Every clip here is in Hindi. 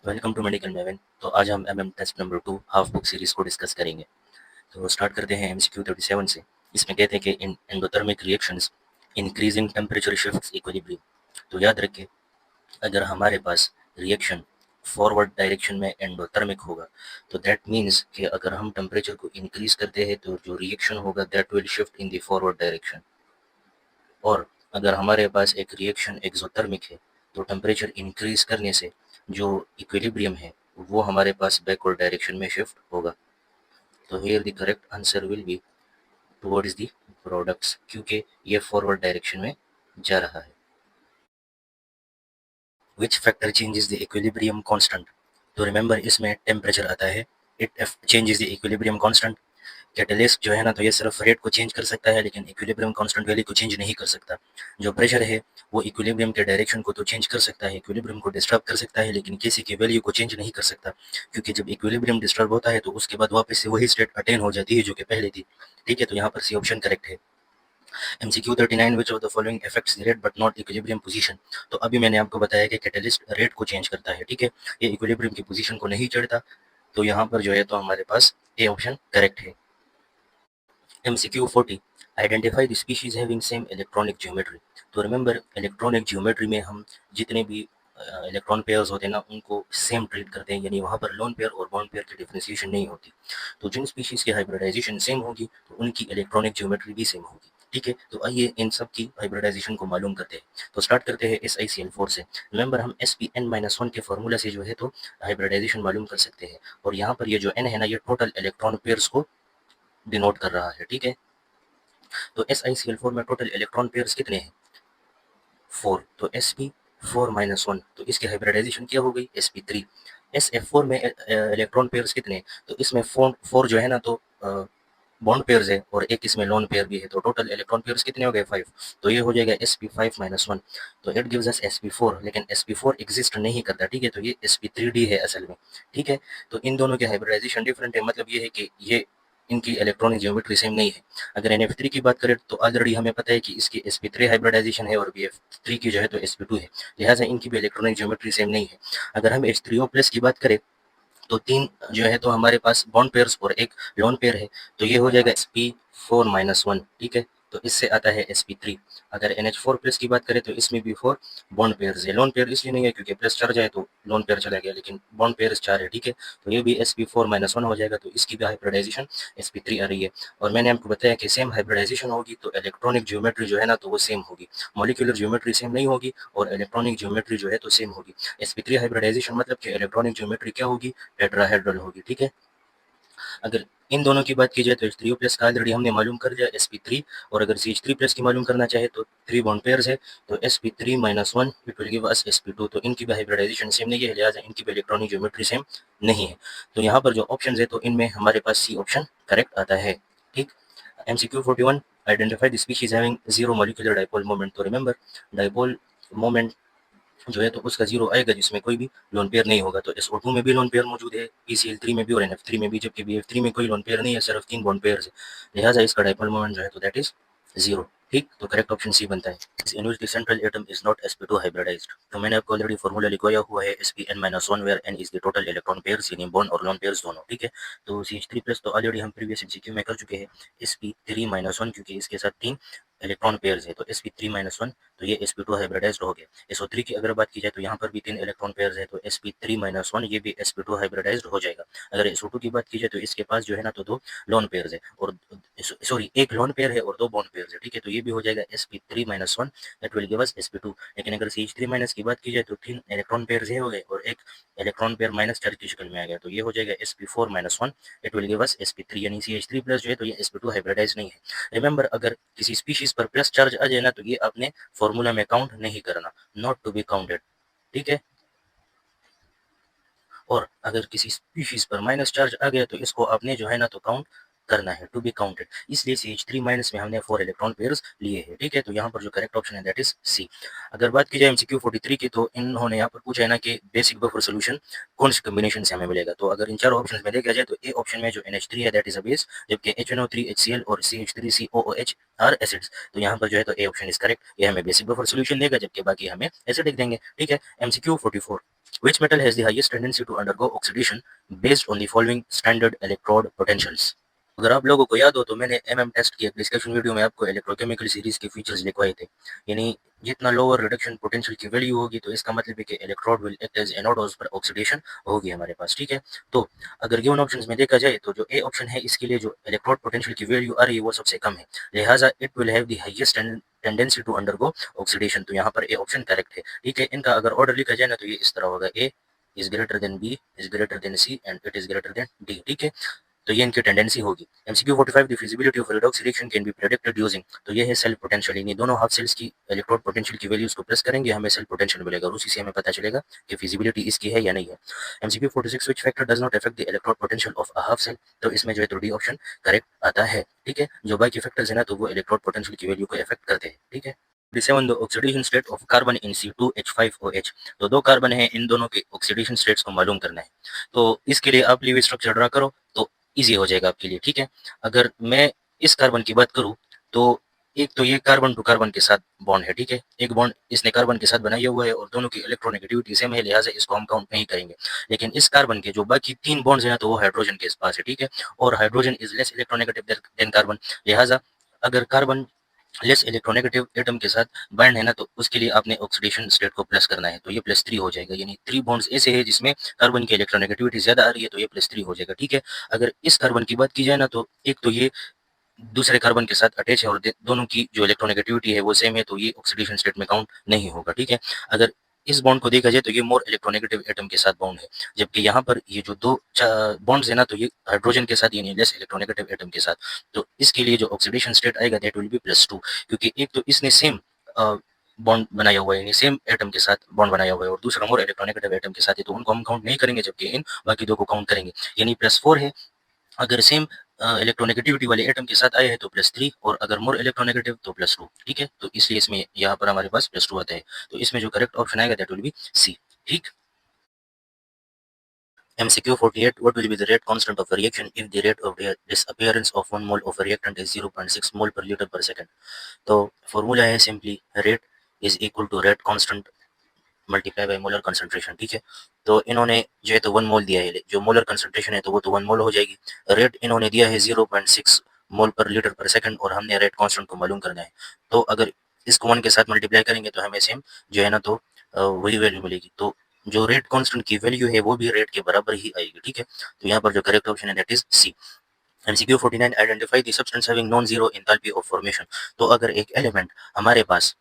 Welcome to medical maven. तो आज हम MM test number 2 half book series को डिस्कस करेंगे। तो स्टार्ट करते हैं एमसीक्यू 37 से। इसमें कहते हैं कि in endothermic reactions increasing temperature shifts equilibrium. तो याद रखें, अगर हमारे पास रिएक्शन फॉरवर्ड डायरेक्शन में एंडोथर्मिक होगा तो दैट मीन्स कि अगर हम टेम्परेचर को इंक्रीज करते हैं तो जो रिएक्शन होगा that will shift in the forward direction. और अगर हमारे पास एक रिएक्शन एक्सोथर्मिक है तो टेम्परेचर इंक्रीज करने से जो इक्विलिब्रियम है वो हमारे पास बैकवर्ड डायरेक्शन में शिफ्ट होगा। तो here the correct answer will be towards the products, क्योंकि ये फॉरवर्ड डायरेक्शन में जा रहा है। Which factor changes the equilibrium constant. तो रिमेंबर, इसमें टेम्परेचर आता है, it changes the equilibrium constant. Catalyst जो है ना, तो ये सिर्फ रेट को चेंज कर सकता है लेकिन इक्विलिब्रियम कांस्टेंट वैल्यू को चेंज नहीं कर सकता। जो प्रेशर है वो इक्विलिब्रियम के डायरेक्शन को तो चेंज कर सकता है, इक्विलिब्रियम को डिस्टर्ब कर सकता है, लेकिन किसी की वैल्यू को चेंज नहीं कर सकता, क्योंकि जब इक्विलिब्रियम डिस्टर्ब होता है तो उसके बाद वापस से वही स्टेट अटेन हो जाती है जो कि पहले थी। ठीक है, तो यहाँ पर सी ऑप्शन करेक्ट है। MCQ 39 which of the following affects the rate but not equilibrium position. तो अभी मैंने आपको बताया कि कैटलिस्ट रेट को चेंज करता है, ठीक है, ये इक्विलिब्रियम की पोजीशन को नहीं चढ़ता। तो यहाँ पर जो है तो हमारे पास ए ऑप्शन करेक्ट है। MCQ 40 identify the species having same electronic geometry. तो रिमेंबर, इलेक्ट्रॉनिक ज्योमेट्री में हम जितने भी इलेक्ट्रॉन पेयर्स होते हैं ना उनको सेम ट्रीट करते हैं, यानी वहाँ पर लोन पेयर और बॉन्ड पेयर की डिफरेंशिएशन नहीं होती। तो जिन स्पीशीज की हाइब्रिडाइजेशन सेम होगी तो उनकी इलेक्ट्रॉनिक ज्योमेट्री भी सेम होगी। ठीक है, तो आइए इन सब की हाइब्रिडाइजेशन को मालूम करते हैं। तो स्टार्ट करते हैं SiCl4 से। रिमेंबर, हम Spn-1 के फॉर्मूला से जो है तो हाइब्रिडाइजेशन मालूम कर सकते हैं, और यहाँ पर ये जो n है ना, ये टोटल इलेक्ट्रॉन पेयर्स को डिनोट कर रहा है। ठीक है, तो SiCl4 में टोटल इलेक्ट्रॉन पेयर्स कितने हैं? 4। तो Sp4-1, तो इसकी हाइब्रिडाइजेशन क्या हो गई? Sp3। SF4 में इलेक्ट्रॉन पेयर्स कितने हैं? तो इसमें 4 जो है ना तो बॉन्ड पेयर्स है और एक इसमें लोन पेयर भी है, तो टोटल इलेक्ट्रॉन पेयर्स कितने हो गए? 5। तो ये हो जाएगा Sp5-1। तो इट गिव्स अस Sp4, लेकिन Sp4 एग्जिस्ट नहीं करता। ठीक है, तो ये Sp3d है असल में। ठीक है, तो इन दोनों की हाइब्रिडाइजेशन डिफरेंट है, मतलब ये है कि ये इनकी इलेक्ट्रॉनिक ज्योमेट्री सेम नहीं है। अगर NF3 की बात करें तो ऑलरेडी हमें पता है कि इसकी Sp3 हाइब्रिडाइजेशन है और BF3 की जो है तो Sp2 है, लिहाजा इनकी भी इलेक्ट्रॉनिक ज्योमेट्री सेम नहीं है। अगर हम H3O+ की बात करें तो 3 जो है तो हमारे पास बॉन्ड पेयर्स और एक लोन पेयर है, तो ये हो जाएगा Sp4-1। ठीक है, तो इससे आता है Sp3। अगर NH4+ की बात करें तो इसमें भी 4 बॉन्ड पेयर्स है, लोन पेयर इसलिए नहीं है क्योंकि प्लस चार्ज है तो लोन पेयर चला गया, लेकिन बॉन्ड पेयर्स 4 है। ठीक है, तो ये भी Sp4-1 हो जाएगा, तो इसकी भी हाइब्रिडाइजेशन Sp3 आ रही है। और मैंने आपको बताया कि सेम हाइब्रिडाइजेशन होगी तो इलेक्ट्रॉनिक ज्योमेट्री जो है ना तो वो सेम होगी, मॉलिक्यूलर ज्योमेट्री सेम नहीं होगी और इलेक्ट्रॉनिक ज्योमेट्री जो है तो सेम होगी। Sp3 हाइब्रिडाइजेशन मतलब कि इलेक्ट्रॉनिक ज्योमेट्री क्या होगी? टेट्राहेड्रल होगी। ठीक है, अगर इन दोनों की बात की जाए तो H3O+ का ऑलरेडी हमने मालूम कर लिया Sp3, और अगर CH3+ की मालूम करना चाहे तो 3 बॉन्ड पेयर्स है, तो Sp3-1 it will give us Sp2। तो इनकी भी हाइब्रिडाइजेशन सेम नहीं है, लिहाजा इनकी भी इलेक्ट्रॉनिक ज्योमेट्री सेम नहीं है। तो यहाँ पर जो ऑप्शन है तो इनमें हमारे पास सी ऑप्शन करेक्ट आता है। ठीक, MCQ 41 identify the species having zero molecular dipole moment. तो रिमेंबर, डाइपोल मोमेंट जो है तो उसका जीरो आएगा जिसमें कोई भी लोन पेयर नहीं होगा। तो SO2 में भी लोन पेयर मौजूद है, PCl3 में भी और NF3 में भी, जबकि BF3 में कोई लोन पेयर नहीं है, सिर्फ 3 बॉन्ड पेयर है, लिहाजा इसका डाइपोल मोमेंट जो है तो दैट इज जीरो। ठीक, तो करेक्ट ऑप्शन सी बनता है। In which the central atom is not sp2 hybridised. तो मैंने आपको ऑलरेडी फॉर्मूला लिखवाया हुआ है Spn-1 where n is the total electron pairs, यानी बॉन्ड और लोन पेयर्स दोनों। ठीक है, तो CH3+ तो ऑलरेडी हम प्रीवियस MCQ में कर चुके हैं। Sp3-1 क्योंकि इसके साथ 3 इलेक्ट्रॉन पेयर्स है, तो Sp3-1, तो ये Sp2 हाइब्रिडाइज्ड हो गया। SO3 की अगर बात की जाए तो यहाँ पर भी 3 इलेक्ट्रॉन पेयर्स है, तो Sp3-1 ये भी Sp2 हाइब्रिडाइज्ड हो जाएगा। अगर SO2 की बात की जाए तो इसके पास जो है ना तो 2 लोन पेयर्स है, और सॉरी 1 लोन पेयर है और 2 बॉन्ड पेयर्स है। ठीक है, तो ये भी हो जाएगा Sp3-1, that will give us Sp2। लेकिन अगर CH3- की बात की जाए तो 3 इलेक्ट्रॉन पेयर्स है हो गए और एक इलेक्ट्रॉन पेयर माइनस चार्ज की शक्ल में आ गया, तो ये हो जाएगा Sp4-1, it will give us Sp3, यानी CH3+ जो है तो ये Sp2 हाइब्रिडाइज नहीं है। रिमेंबर, अगर किसी स्पीशीज पर प्लस चार्ज आ जाए ना तो ये आपने फॉर्मूला में काउंट नहीं करना, नॉट टू बी काउंटेड। ठीक है, और अगर किसी स्पीशीज पर माइनस चार्ज आ गया तो इसको आपने जो है ना तो काउंट करना है, टू बी काउंटेड। इसलिए CH3 माइनस में हमने 4 इलेक्ट्रॉन पेयर्स लिए हैं, ठीक है। तो यहाँ पर जो करेक्ट ऑप्शन है दैट इज सी। अगर बात की जाए MCQ 43 की, तो इन्होंने यहाँ पर पूछा है ना कि बेसिक बफर सोल्यूशन कौन से कॉम्बिनेशन से हमें मिलेगा। तो अगर इन चारों ऑप्शन में देखा जाए तो ए ऑप्शन में जो NH3 है दैट इज अ बेस, जबकि HNO3 HCl और CH3COOH आर एसिड्स। तो यहाँ पर जो है तो ए ऑप्शन इज करेक्ट, ये हमें बेसिक बफर सोल्यूशन देगा, जबकि बाकी हमें एसिडिक देंगे, ठीक है। MCQ 44, which metal has the highest tendency to undergo oxidation based on the following standard electrode potentials। अगर आप लोगों को याद हो तो मैंने टेस्ट की एक डिस्कशन वीडियो में आपको इलेक्ट्रोकेमिकल सीरीज के फीचर्स लिखवाए थे। यानी जितना लोअर रिडक्शन पोटेंशियल की वैल्यू होगी तो इसका मतलब है कि electrode will act as anode, उस पर ऑक्सीडेशन होगी हमारे पास, ठीक है। तो अगर गिवन ऑप्शंस में देखा जाए तो जो ए ऑप्शन है इसके लिए जो इलेक्ट्रोड पोटेंशियल की वैल्यू आ रही है वो सबसे कम है, लिहाजा it will have the highest tendency to undergo oxidation. तो यहाँ पर ए ऑप्शन करेक्ट है, ठीक है। इनका अगर ऑर्डर लिखा जाए ना तो ये इस तरह होगा, A is greater than B is greater than C and it is greater than D, ठीक है। तो ये इनकी टेंडेंसी होगी। MCQ 45, the feasibility of redox reaction can be predicted using, तो ये है सेल्फ पोटेंशियल। यानी दोनों हाफ सेल्स की इलेक्ट्रोड पोटेंशियल की वैल्यूज को प्लस करेंगे, हमें सेल्फ पोटेंशियल मिलेगा और उसी से हमें पता चलेगा कि फिजिबिलिटी इसकी है या नहीं है। MCQ 46, which factor does not affect the electrode potential of a half cell, तो इसमें जो है तो डी ऑप्शन करेक्ट आता है, ठीक है। जो बाकी फैक्टर्स है ना तो वो इलेक्ट्रोड पोटेंशियल की वैल्यू को अफेक्ट करते हैं, ठीक है। 47, the oxidation state of carbon in C2H5OH, तो दो कार्बन है, इन दोनों के ऑक्सीडेशन स्टेट्स को मालूम करना है। तो इसके लिए आप लीव स्ट्रक्चर ड्रा करो तो ईजी हो जाएगा आपके लिए, ठीक है। अगर मैं इस कार्बन की बात करूं तो एक तो ये कार्बन टू कार्बन के साथ बॉन्ड है, ठीक है। एक बॉन्ड इसने कार्बन के साथ बनाया हुआ है और दोनों की इलेक्ट्रोनेगेटिविटी सेम है, लिहाजा इसको हम काउंट नहीं करेंगे। लेकिन इस कार्बन के जो बाकी 3 बॉन्ड्स हैं तो वो हाइड्रोजन के पास है, ठीक है। और hydrogen is less electronegative than carbon, लिहाजा अगर कार्बन लेस इलेक्ट्रोनेगेटिव एटम के साथ बाइंड है ना तो उसके लिए आपने ऑक्सीडेशन स्टेट को प्लस करना है, तो ये +3 हो जाएगा। यानी 3 बॉन्ड्स ऐसे हैं जिसमें कार्बन की इलेक्ट्रोनेगेटिविटी ज्यादा आ रही है तो ये +3 हो जाएगा, ठीक है। अगर इस कार्बन की बात की जाए ना तो एक तो ये दूसरे कार्बन के साथ अटैच है और दोनों की जो इलेक्ट्रोनेगेटिविटी है वो सेम है, तो ये ऑक्सीडेशन स्टेट में काउंट नहीं होगा, ठीक है। अगर इस बॉन्ड को देखा जाए तो ये मोर इलेक्ट्रोनेगेटिव एटम के साथ बॉन्ड है, जबकि यहाँ पर ये जो दो बॉन्ड्स है ना तो ये हाइड्रोजन के साथ यानी लेस इलेक्ट्रोनेगेटिव एटम के साथ। तो इसके लिए जो ऑक्सीडेशन स्टेट आएगा दैट विल बी +2, क्योंकि एक तो इसने सेम बॉन्ड बनाया हुआ है, यानी सेम एटम के साथ बॉन्ड बनाया हुआ है, और दूसरा मोर इलेक्ट्रोनेगेटिव एटम के साथ है, तो उनको हम काउंट नहीं करेंगे, जबकि इन बाकी दो को काउंट करेंगे। यानी +4 है अगर सेम इलेक्ट्रोनेगेटिविटी वाले एटम के साथ आए हैं तो +3, और अगर मोर इलेक्ट्रोनेगेटिव तो +2, ठीक है। तो इसलिए इसमें यहाँ पर हमारे पास +2 आता है, तो इसमें जो करेक्ट ऑप्शन आएगा दैट विल बी सी, ठीक। MCQ 48, what will be the rate constant of a reaction if the rate of the disappearance of 1 mole of a reactant is 0.6 mole per liter per second। तो फॉर्मूला है simply rate is equal to rate constant multiply by molar concentration, ठीक है। तो इन्होंने जो है तो 1 मोल दिया है, जो मोलर कंसंट्रेशन है तो वो तो 1 मोल हो जाएगी। रेट इन्होंने दिया है 0.6 मोल पर लीटर पर सेकंड, और हमने रेट कांस्टेंट को मालूम करना है। तो अगर इसको 1 के साथ मल्टीप्लाई करेंगे तो हमें सेम जो है ना तो वही वैल्यू मिलेगी। तो जो रेट कांस्टेंट की वैल्यू है वो भी रेट के बराबर ही आएगी, ठीक है। तो यहाँ पर जो करेक्ट ऑप्शन है that is C. MCQ 49, identify the substance having non zero enthalpy of formation. तो अगर एक एलिमेंट हमारे पास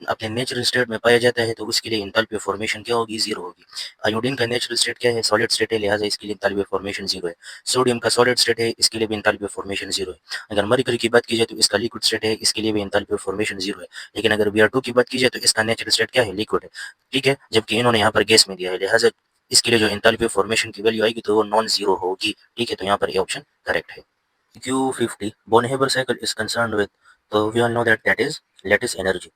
अपने नेचुरल स्टेट में पाया जाता है तो उसके लिए एंथैल्पी ऑफ फॉर्मेशन क्या होगी, 0 होगी। आयोडीन का नेचुरल स्टेट क्या है, सॉलिड स्टेट है, लिहाजा इसके लिए एंथैल्पी ऑफ फॉर्मेशन 0 है। सोडियम का सॉलिड स्टेट है, इसके लिए भी एंथैल्पी ऑफ फॉर्मेशन 0 है। अगर मरकरी की बात की जाए तो इसका लिक्विड स्टेट है, इसके लिए भी एंथैल्पी ऑफ फॉर्मेशन 0 है। लेकिन अगर Br2 की बात की जाए तो इसका नेचुरल स्टेट क्या है, लिक्विड है, ठीक है। जबकि इन्होंने यहाँ पर गैस में दिया है, लिहाजा इसके लिए जो एंथैल्पी ऑफ फॉर्मेशन की वैल्यू आएगी तो वो नॉन जीरो होगी, ठीक है। तो यहाँ पर ये ऑप्शन करेक्ट है। Q50, Bonhoeffer cycle is concerned with, so we all know that that is lattice energy।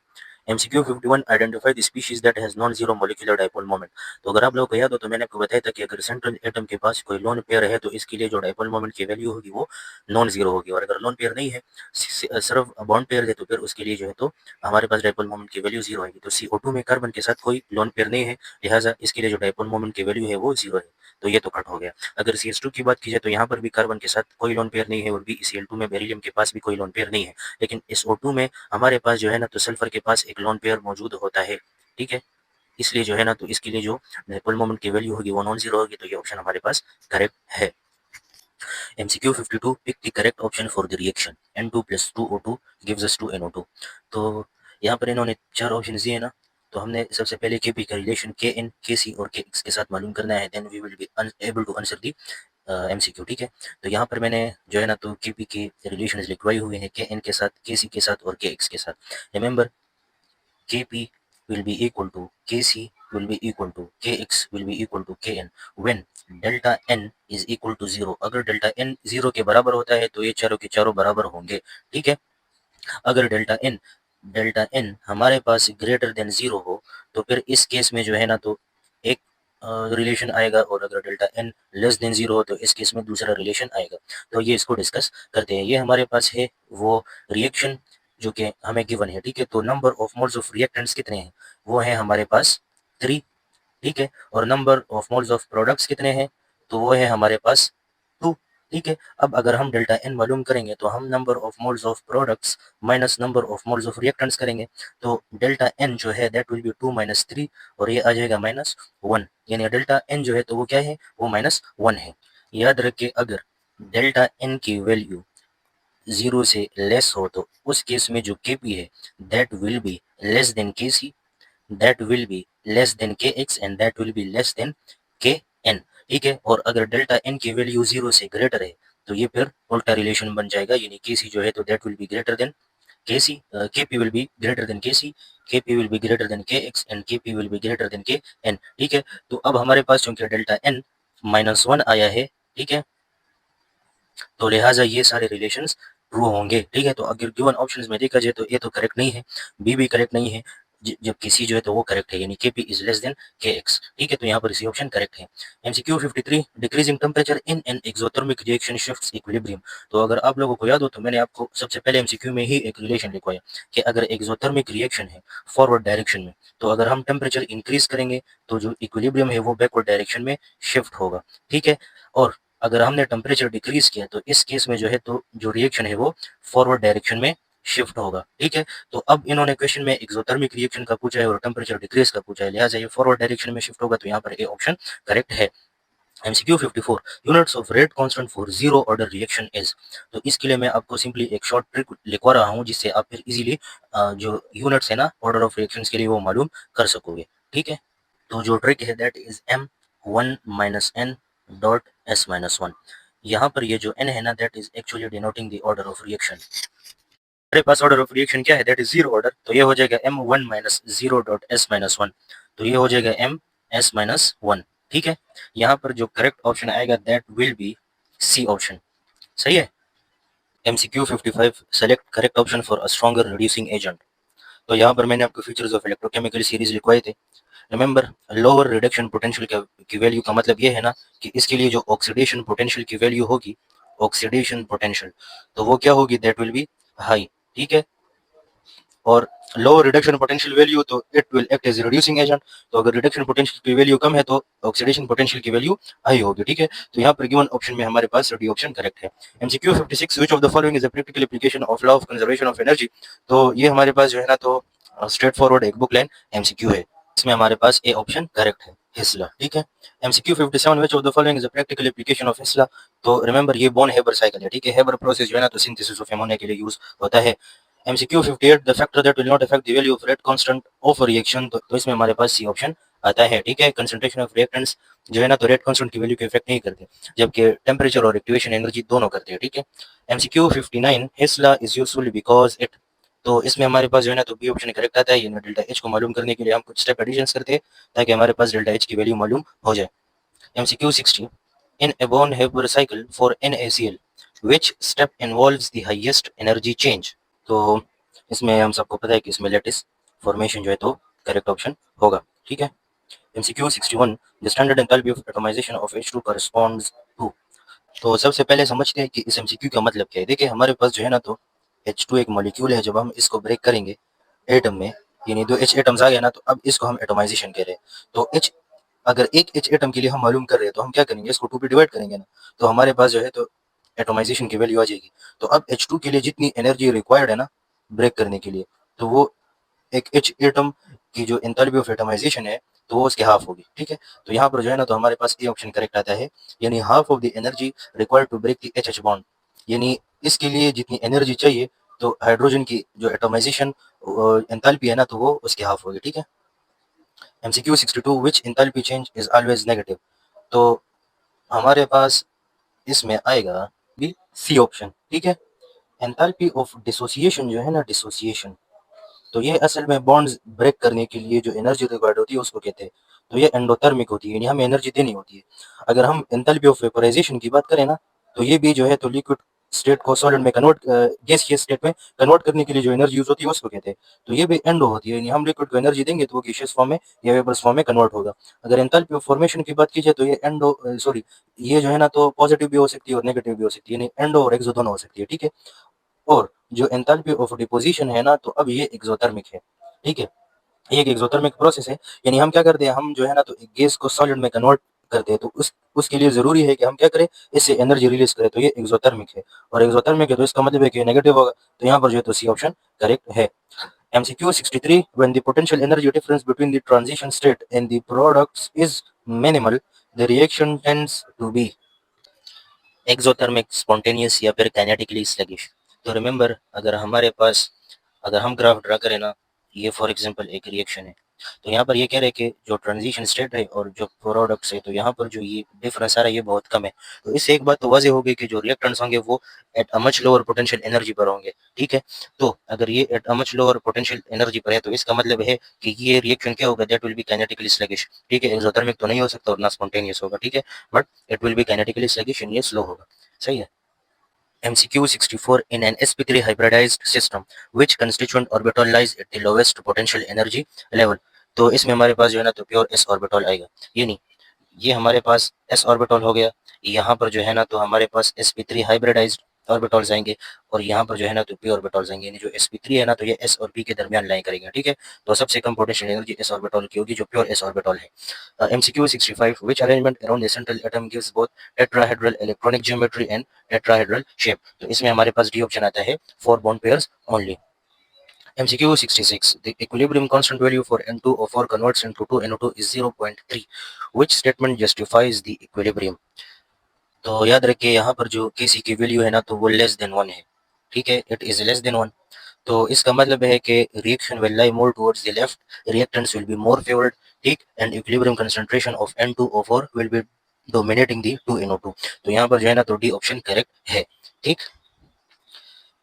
MCQ 51, identify the species that has non zero molecular dipole moment. तो अगर आप लोगों को याद हो तो मैंने आपको बताया था कि अगर सेंट्रल एटम के पास कोई लोन पेयर है तो इसके लिए जो डाइपोल मोमेंट की वैल्यू होगी वो नॉन जीरो होगी, और अगर लोन पेयर नहीं है सिर्फ बॉन्ड पेयर है तो फिर उसके लिए जो है तो हमारे पास डाइपोल मोमेंट की वैल्यू 0 आएगी। तो CO2 में कार्बन के साथ कोई लोन पेयर नहीं है, लिहाजा इसके लिए जो डाइपोल मोमेंट की वैल्यू है वो 0 है, तो ये तो कट हो गया। अगर CH2 की बात की जाए तो यहाँ पर भी कार्बन के साथ कोई लोन पेयर नहीं है, और BeCl2 में बेरिलियम के पास भी कोई लोन पेयर नहीं है। लेकिन SO2 में हमारे पास जो है ना तो सल्फर के पास एक लोन पेयर मौजूद होता है, ठीक है। इसलिए जो है ना तो इसके लिए जो डाइपोल मोमेंट की वैल्यू होगी वो नॉन जीरो होगी, तो ये ऑप्शन हमारे पास करेक्ट है। MCQ 52, pick the correct option for the reaction N2 + 2O2 gives us 2NO2। तो यहाँ पर इन्होंने 4 ऑप्शन दिए ना, तो हमने सबसे पहले Kp का रिलेशन Kn, Kc और Kx के साथ मालूम करना है, then we will be able to answer the MCQ, ठीक है। तो यहाँ पर मैंने जो है ना तो Kp के रिलेशन लिखवाए हुए हैं Kn के साथ, Kc के साथ और Kx के साथ। Remember Kp will be equal to Kc will be equal to kx will be equal to kn when delta n is equal to 0। अगर डेल्टा n 0 के बराबर होता है तो ये चारों के चारों बराबर होंगे, ठीक है। अगर डेल्टा n हमारे पास ग्रेटर देन 0 हो तो फिर इस केस में जो है ना तो एक रिलेशन आएगा, और अगर डेल्टा n लेस देन 0 हो तो इस केस में दूसरा रिलेशन आएगा। तो ये इसको डिस्कस करते हैं। ये हमारे पास है वो रिएक्शन जो कि हमें गिवन है, ठीक है। तो number of moles of reactants कितने हैं, वो है हमारे पास 3, ठीक है। और number of moles of products कितने हैं, तो वो है हमारे पास 2, ठीक है। अब अगर हम डेल्टा एन मालूम करेंगे तो हम number of moles of products minus number of moles of reactants करेंगे, तो डेल्टा एन जो है दैट विल बी 2 माइनस 3, और ये आ जाएगा -1, यानी डेल्टा एन जो है तो वो क्या है, वो -1 है। याद रखिए अगर डेल्टा एन की वैल्यू 0 से लेस हो तो उस केस में जो Kp है that will be less than Kc, that will be less than kx and that will be less than kn, ठीक है। और अगर डेल्टा n की वैल्यू 0 से ग्रेटर है तो ये फिर उल्टा रिलेशन बन जाएगा, यानी kc जो है तो that will be greater than kc, kp will be greater than kc, kp will be greater than kx and kp will be greater than kn, ठीक है। तो अब हमारे पास चूंकि डेल्टा n -1 आया है, ठीक है, तो लिहाजा ये सारे रिलेशंस ट्रू होंगे, ठीक है। तो अगर गिवन ऑप्शंस में देखा जाए तो ए तो करेक्ट नहीं है, बी भी करेक्ट नहीं है, जबकि सी जो है तो वो करेक्ट है, यानी के पी इज लेस देन के एक्स, ठीक है। तो यहाँ पर सी ऑप्शन करेक्ट है। MCQ 53, decreasing temperature in an exothermic reaction shifts equilibrium. तो अगर आप लोगों को याद हो तो मैंने आपको सबसे पहले एमसीक्यू में ही एक रिलेशन लिखवाया कि अगर एक्सोथर्मिक रिएक्शन है फॉरवर्ड डायरेक्शन में, तो अगर हम टेम्परेचर इंक्रीज करेंगे तो जो इक्विलिब्रियम है वो बैकवर्ड डायरेक्शन में शिफ्ट होगा, ठीक है। और अगर हमने टेम्परेचर डिक्रीज किया तो इस केस में जो है तो जो रिएक्शन है वो फॉरवर्ड डायरेक्शन में शिफ्ट होगा, ठीक है। तो अब इन्होंने क्वेश्चन में एक्सोथर्मिक रिएक्शन का पूछा है और टेम्परेचर डिक्रीज का पूछा है, लिहाजा ये फॉरवर्ड डायरेक्शन में शिफ्ट होगा, तो यहाँ पर ए ऑप्शन करेक्ट है। MCQ 54, units of rate constant for zero order reaction is. तो इसके लिए मैं आपको सिंपली एक शॉर्ट ट्रिक लिखवा रहा हूँ जिससे आप फिर इजीली जो यूनिट्स है ना ऑर्डर ऑफ रिएक्शंस के लिए वो मालूम कर सकोगे, ठीक है। तो जो ट्रिक है that is m1 minus n dot s minus 1। यहाँ पर ये जो n है ना that is actually denoting the order of reaction. हमारे पास ऑर्डर ऑफ रिएक्शन क्या है, दैट इज जीरो ऑर्डर, तो ये हो जाएगा m1 minus 0 dot s minus 1, तो ये हो जाएगा ms माइनस 1, ठीक है। यहाँ पर जो करेक्ट ऑप्शन आएगा that will be C option, सही है। MCQ 55, select correct option for a stronger reducing agent. तो यहाँ पर मैंने आपको फीचर्स ऑफ इलेक्ट्रोकेमिकल सीरीज लिखवाए थे। रिमेंबर लोअर रिडक्शन पोटेंशियल की वैल्यू का मतलब ये है ना कि इसके लिए जो ऑक्सीडेशन पोटेंशियल की वैल्यू होगी, ऑक्सीडेशन पोटेंशियल, तो वो क्या होगी, दैट विल बी हाई, ठीक है। और लो रिडक्शन पोटेंशियल वैल्यू तो it will act as reducing agent, तो अगर रिडक्शन पोटेंशियल की वैल्यू कम है तो ऑक्सीडेशन पोटेंशियल की वैल्यू हाई होगी, ठीक है। तो यहाँ पर गिवन ऑप्शन में हमारे पास डी ऑप्शन करेक्ट है। MCQ 56, which of the following is a practical application of law of conservation of energy. तो ये हमारे पास जो है ना तो स्ट्रेट फॉरवर्ड एक बुक लाइन एमसीक्यू है, इसमें हमारे पास ए ऑप्शन करेक्ट है, हिस्ला, ठीक है। MCQ 57, which of the following is a practical application of हिस्ला। तो रिमेंबर ये बोन हेबर साइकिल है, ठीक है। हेबर प्रोसेस जो है ना तो सिंथेसिस ऑफ एमोनिया के लिए यूज होता है। MCQ 58, the factor that will not affect the value of rate constant of reaction. तो इसमें हमारे पास सी ऑप्शन आता है, ठीक है। कंसंट्रेशन ऑफ रिएक्टेंट्स जो है ना तो रेट कांस्टेंट की वैल्यू को इफेक्ट नहीं करते, जबकि टेम्परेचर और एक्टिवेशन एनर्जी दोनों करते हैं, ठीक है। MCQ 59, his law is useful because it. तो इसमें हमारे पास जो है ना तो बी ऑप्शन करेक्ट आता है, यानी डेल्टा एच को मालूम करने के लिए हम कुछ स्टेप एडिशंस करते हैं ताकि हमारे पास डेल्टा एच की वैल्यू मालूम हो जाए। MCQ 60, in a Born Haber cycle for NaCl, which step involves the highest energy change। तो इसमें हम सबको पता है कि इसमें लेटिस फॉर्मेशन जो है तो करेक्ट ऑप्शन होगा, ठीक है। MCQ 61, the standard enthalpy of atomization of H2 corresponds to। तो सबसे पहले समझते हैं कि इस MCQ का मतलब क्या है। देखिए हमारे पास जो है ना तो H2 एक मॉलिक्यूल है, जब हम इसको ब्रेक करेंगे एटम में, यानी दो H एटम्स आ गए ना, तो अब इसको हम एटोमाइजेशन कह रहे हैं। तो H अगर एक H एटम के लिए हम मालूम कर रहे हैं तो हम क्या करेंगे, इसको 2 पे डिवाइड करेंगे ना, तो हमारे पास जो है तो एटोमाइजेशन की वैल्यू आ जाएगी। तो अब H2 के लिए जितनी एनर्जी रिक्वायर्ड है ना ब्रेक करने के लिए, तो वो एक H एटम की जो एंथैल्पी ऑफ एटमाइजेशन है तो वो उसके हाफ होगी, ठीक है। तो यहाँ पर जो है ना तो हमारे पास ए ऑप्शन करेक्ट आता है, यानी half of the energy required to break the H bond, यानी इसके लिए जितनी एनर्जी चाहिए तो हाइड्रोजन की जो एटमाइजेशन एंथैल्पी है ना तो वो उसके हाफ होगी, ठीक है। MCQ 62, which enthalpy change is always negative। तो हमारे पास इसमें आएगा बी सी ऑप्शन, ठीक है। एंथैल्पी ऑफ डिसोसिएशन जो है ना, डिसोसिएशन तो ये असल में बॉन्ड्स ब्रेक करने के लिए जो एनर्जी रिक्वायर्ड होती है उसको कहते हैं। तो ये एंडोथर्मिक होती है, यानी हमें एनर्जी देनी होती है। अगर हम एंथैल्पी ऑफ वेपोराइजेशन की बात करें ना, तो ये भी जो है तो लिक्विड स्टेट को सॉलिड में कन्वर्ट, गैसियस स्टेट में कन्वर्ट करने के लिए जो एनर्जी यूज होती है उसको कहते हैं। तो ये भी एंडो होती है, यानी हम लिक्विड को एनर्जी देंगे तो वो गैसियस फॉर्म में या वेपर्स फॉर्म में कन्वर्ट होगा। अगर एंथैल्पी ऑफ फॉर्मेशन की बात की जाए तो ये एंडो, सॉरी, ये जो है ना तो पॉजिटिव भी हो सकती है और नेगेटिव भी हो सकती है, यानी एंडो और एक्सो दोनों हो सकती है, ठीक है। और जो एंथैल्पी ऑफ डिपोजिशन है ना, तो अब ये एक्सोथर्मिक है, ठीक है। ये एक एक्सोथर्मिक प्रोसेस है, यानी हम क्या करते हैं, हम जो है ना तो गैस को सॉलिड में कन्वर्ट करते हैं, तो उसके लिए जरूरी है कि हम क्या करें, इससे एनर्जी रिलीज करें। तो ये एक्सोथर्मिक है, और एक्सोथर्मिक है तो इसका मतलब है कि नेगेटिव होगा। तो यहाँ पर जो है तो सी ऑप्शन करेक्ट है। MCQ 63, when the potential energy difference between the transition state and the products is minimal, the reaction tends to be exothermic, spontaneous या फिर काइनेटिकली स्लगिश। तो रिमेंबर, अगर हम ग्राफ ड्रा करें ना, ये फॉर एग्जांपल एक रिएक्शन है, तो यहाँ पर ये कह रहे हैं कि जो ट्रांजिशन स्टेट है और जो प्रोडक्ट्स है, तो यहाँ पर जो ये डिफरेंस आ रहा है ये बहुत कम है। तो इससे एक बात तो वाज़ेह हो गई कि जो रिएक्टेंट्स होंगे वो at a much lower potential energy पर होंगे, ठीक है। तो अगर ये at a much lower potential energy पर है तो इसका मतलब है कि ये रिएक्शन क्या होगा, that will B kinetically sluggish, ठीक है। एक्सोथर्मिक तो नहीं हो सकता और ना स्पॉन्टेनियस होगा, ठीक है, but it will be kinetically sluggish and ये स्लो होगा, सही है। MCQ 64, in an sp3 hybridized system which constituent orbital lies at the lowest potential energy level। तो इसमें हमारे पास जो है ना तो प्योर s ऑर्बिटल आएगा, ये नहीं, ये हमारे पास s ऑर्बिटल हो गया। यहाँ पर जो है ना तो हमारे पास sp3 हाइब्रिडाइज्ड ऑर्बिटल्स आएंगे, और यहाँ पर जो है ना तो p ऑर्बिटल्स आएंगे, यानी जो sp3 है ना तो ये s और p के दरमियान लाइन करेंगे, ठीक है। तो सबसे कम पोटेंशियल एनर्जी s ऑर्बिटल की होगी, जो प्योर s ऑर्बिटल है। MCQ 65, which arrangement around the central atom gives both tetrahedral electronic geometry and tetrahedral shape। तो इसमें हमारे पास डी ऑप्शन आता है, 4 bond pairs only। MCQ 66, the equilibrium constant value for N2O4 converts into 2NO2 is 0.3, which statement justifies the equilibrium। तो याद रखिए यहाँ पर जो Kc की वैल्यू है ना तो वो लेस देन 1 है, ठीक है, इट इज लेस देन 1। तो इसका मतलब है कि reaction will lie more towards the left, reactants will be more favoured, ठीक, and equilibrium concentration of N2O4 will be dominating the 2NO2। तो यहाँ पर जो है ना तो डी ऑप्शन करेक्ट है, ठीक।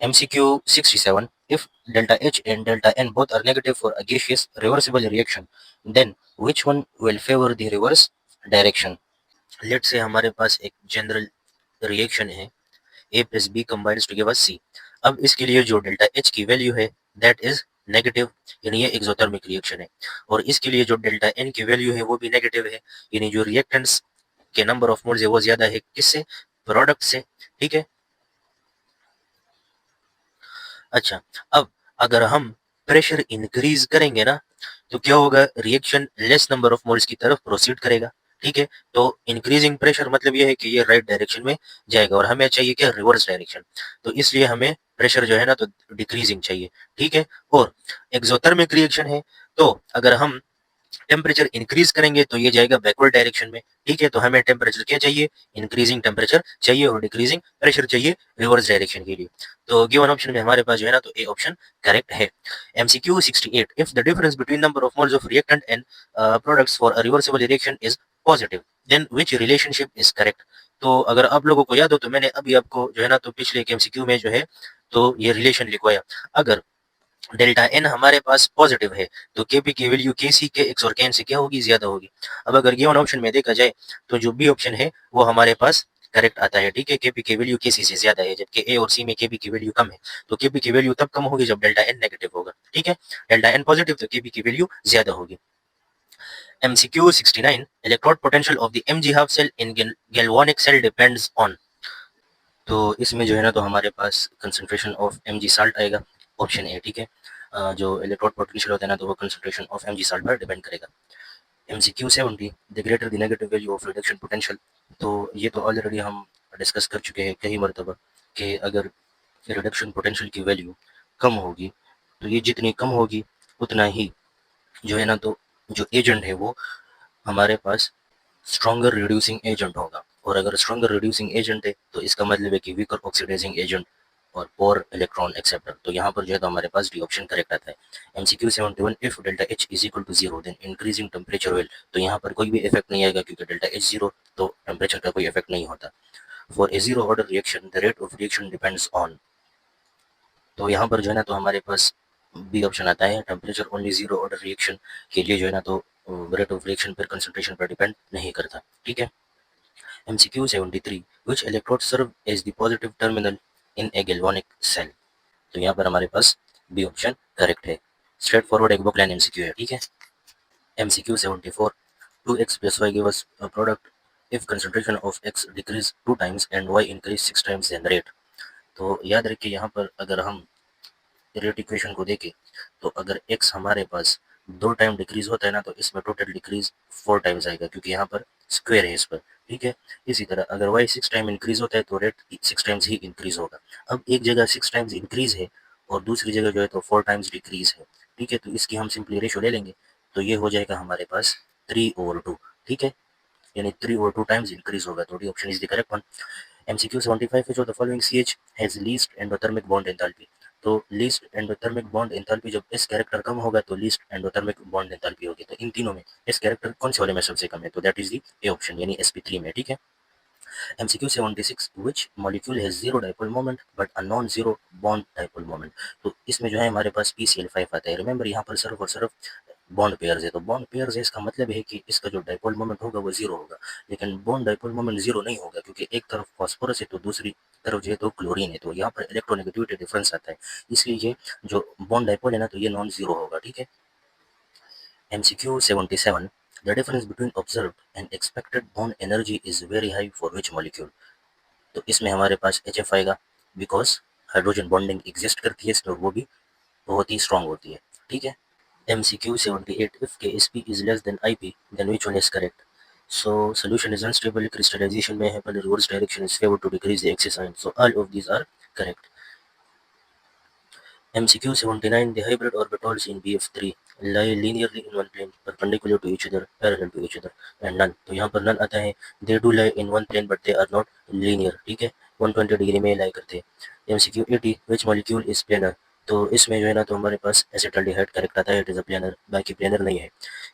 MCQ 67, if delta H and delta N both are negative for a gaseous reversible reaction, then which one will favor the reverse direction। Let say हमारे पास एक जनरल रिएक्शन है, A plus B combines to give us C। अब इसके लिए जो डेल्टा H की वैल्यू है दैट इज नेगेटिव, यानी ये एक्सोथर्मिक रिएक्शन है, और इसके लिए जो डेल्टा N की वैल्यू है वो भी नेगेटिव है, यानी जो रिएक्टेंट्स के नंबर ऑफ मोल्स है वो ज्यादा है, किससे, प्रोडक्ट से, ठीक है। अच्छा, अब अगर हम प्रेशर इंक्रीज करेंगे ना तो क्या होगा, reaction less number of moles की तरफ प्रोसीड करेगा, ठीक है। तो इंक्रीजिंग प्रेशर मतलब ये है कि ये राइट डायरेक्शन में जाएगा, और हमें चाहिए क्या, रिवर्स डायरेक्शन। तो इसलिए हमें प्रेशर जो है ना तो डिक्रीजिंग चाहिए, ठीक है। और एक्सोथर्मिक रिएक्शन है, तो अगर हम टेम्परेचर इंक्रीज करेंगे तो ये जाएगा बैकवर्ड डायरेक्शन में, ठीक है। तो हमें टेम्परेचर क्या चाहिए, इंक्रीजिंग टेम्परेचर चाहिए, और डिक्रीजिंग प्रेशर चाहिए रिवर्स डायरेक्शन के लिए। तो गिवन ऑप्शन में हमारे पास जो है ना तो ए ऑप्शन करेक्ट है। MCQ 68, if the difference between number of moles of reactant and products for a reversible reaction is positive, then which relationship is correct. तो अगर आप लोगों को याद हो तो मैंने अभी आपको जो है ना तो पिछले एक MCQ में जो है तो ये रिलेशन लिखवाया। अगर डेल्टा एन हमारे पास पॉजिटिव है तो केपी की वैल्यू केसी के एक्स और कैन से क्या होगी, ज्यादा होगी। अब अगर गिवन ऑप्शन में देखा जाए तो जो बी ऑप्शन है वो हमारे पास करेक्ट आता है, ठीक है। केपी की वैल्यू केसी से ज्यादा है, जबकि ए और सी में केपी की वैल्यू कम है। तो केपी की वैल्यू तब कम होगी जब डेल्टा एन नेगेटिव होगा, ठीक है। डेल्टा एन पॉजिटिव तो केपी की वैल्यू ज्यादा होगी। MCQ 69, electrode potential of the MG half cell in galvanic cell depends on. तो इसमें जो है ना तो हमारे पास कंसंट्रेशन ऑफ एमजी साल्ट आएगा, ऑप्शन ए, ठीक है। जो इलेक्ट्रोड पोटेंशियल होता है ना तो वो कंसंट्रेशन ऑफ एमजी साल्ट पर डिपेंड करेगा। MCQ 70, the greater the negative value of reduction potential. तो ये तो ऑलरेडी हम डिस्कस कर चुके हैं कई मरतबा कि अगर रिडक्शन पोटेंशियल की वैल्यू कम होगी तो ये जितनी कम होगी उतना ही जो है ना तो जो एजेंट है वो हमारे पास स्ट्रॉन्गर रिड्यूसिंग एजेंट होगा, और अगर स्ट्रॉन्गर रिड्यूसिंग एजेंट है तो इसका मतलब है कि वीकर ऑक्सीडाइजिंग एजेंट और पोर इलेक्ट्रॉन एक्सेप्टर। तो यहाँ पर जो है तो हमारे पास डी ऑप्शन करेक्ट आता है। MCQ 71, if delta H is equal to zero then increasing temperature will. तो यहाँ पर कोई भी इफेक्ट नहीं आएगा क्योंकि डेल्टा H जीरो, तो टेम्परेचर का कोई इफेक्ट नहीं होता। For a zero order reaction the rate of reaction depends on. तो यहाँ पर जो है ना तो हमारे पास बी ऑप्शन आता है temperature only zero order reaction के लिए जो है ना तो रेट ऑफ रिएक्शन पर कंसंट्रेशन पर डिपेंड नहीं करता। ठीक है। MCQ 73 which electrode serve as the positive terminal in a galvanic cell। तो यहाँ पर हमारे पास बी ऑप्शन करेक्ट है। स्ट्रेट फॉरवर्ड एक बुक लाइन एमसीक्यू है। ठीक है। MCQ 74 2x plus y give us a product if concentration of x decrease 2 times and y increase 6 times than rate। तो याद रखिए यहाँ पर अगर हम रेट इक्वेशन को देखें तो अगर x हमारे पास 2 टाइम डिक्रीज होता है ना तो इसमें टोटल डिक्रीज 4 टाइम्स आएगा क्योंकि यहाँ पर स्क्वायर है इस पर। ठीक है। इसी तरह अगर y 6 टाइम इंक्रीज होता है तो रेट 6 टाइम्स ही इंक्रीज होगा। अब एक जगह 6 टाइम्स इंक्रीज है और दूसरी जगह जो है तो 4 टाइम्स डिक्रीज है। ठीक है। तो इसकी हम सिंपली रेशो ले लेंगे तो ये हो जाएगा हमारे पास 3/2। ठीक है। यानी 3/2 टाइम्स इंक्रीज होगा। तो D option is the correct one. MCQ 75 is of the following CH has least endothermic bond enthalpy। तो लीस्ट एंडोथर्मिक बॉन्ड एंथैल्पी जब इस कैरेक्टर कम होगा तो लीस्ट एंडोथर्मिक बॉन्ड एंथैल्पी होगी। तो इन तीनों में इस कैरेक्टर कौन से वाले में सबसे कम है तो that is the A option यानी sp3 में। ठीक है। MCQ 76 which molecule has zero dipole moment but a non zero bond dipole moment। तो इसमें जो है हमारे पास PCl5 आता है। रिमेंबर यहाँ पर सिर्फ और सिर्फ बॉन्ड पेयर्स है। तो बॉन्ड पेयर्स है इसका मतलब है कि इसका जो डाइपोल मोमेंट होगा वो जीरो होगा। लेकिन बॉन्ड डाइपोल मोमेंट जीरो नहीं होगा क्योंकि एक तरफ फास्फोरस है तो दूसरी तरफ जो है तो क्लोरीन है। तो यहाँ पर इलेक्ट्रोनेगेटिविटी डिफरेंस आता है इसलिए ये जो बॉन्ड डाइपोल है ना तो ये नॉन जीरो होगा। ठीक है। MCQ 77 the difference between observed and expected bond energy is very high for which molecule। तो इसमें हमारे पास HF आएगा बिकॉज हाइड्रोजन बॉन्डिंग एग्जिस्ट करती है इसमें और वो भी बहुत ही स्ट्रांग होती है। ठीक है। MCQ 78 if Ksp is less than Ip then which one is correct। So solution is unstable, crystallization may happen, reverse direction is favored to decrease the excess ion। So all of these are correct। MCQ 79 the hybrid orbitals in BF3 lie linearly in one plane perpendicular to each other parallel to each other and none। तो यहाँ पर none आता है they do lie in one plane but they are not linear। ठीक है। 120 डिग्री में लाई करते हैं। MCQ 80 which molecule is planar। तो इसमें जो है ना तो हमारे पास एसिटाल्डिहाइड करेक्ट आता है इट इज़ अ प्लेनर बाकी प्लेनर नहीं है।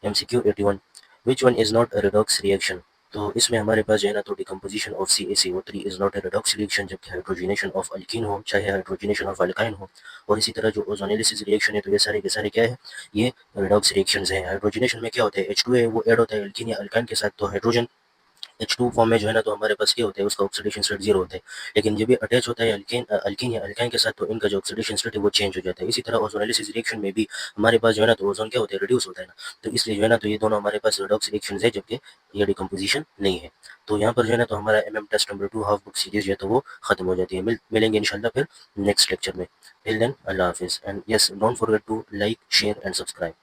MCQ 81 which one is not a redox reaction। तो इसमें हमारे पास जो है ना तो decomposition of CaCO3 is not a redox reaction जबकि हाइड्रोजनेशन ऑफ अल्कीन हो चाहे हाइड्रोजनेशन ऑफ अल्काइन हो। और इसी तरह जो ओजोनेलिसिस रिएक्शन है तो ये सारे के सारे क्या है ये रिडॉक्स रिएक्शंस हैं। हाइड्रोजनेशन में क्या होता है H2 है वो ऐड होता है अल्कीन या अल्काइन के साथ तो हाइड्रोजन H2 फॉर्म में जो है ना तो हमारे पास क्या होता है उसका ऑक्सीडेशन स्टेट जीरो होता है। लेकिन जब ये अटैच होता है अल्कीन या अल्काइन के साथ तो इनका जो ऑक्सीडेशन स्टेट है वो चेंज हो जाता है। इसी तरह ओजोनालिसिस रिएक्शन में भी हमारे पास जो है ना तो ओजोन क्या होता है रिड्यूस होता है ना। तो इसलिए जो है ना तो ये दोनों हमारे पास रिडॉक्स रिएक्शन है जबकि ये डिकम्पोजिशन नहीं है। तो यहाँ पर जो है ना तो हमारा test number 2 half book series जो है तो वो खत्म हो जाती है। मिलेंगे इंशाल्लाह फिर नेक्स्ट लेक्चर में। टिल देन अल्लाह हाफिज़ and yes don't forget to like share and subscribe.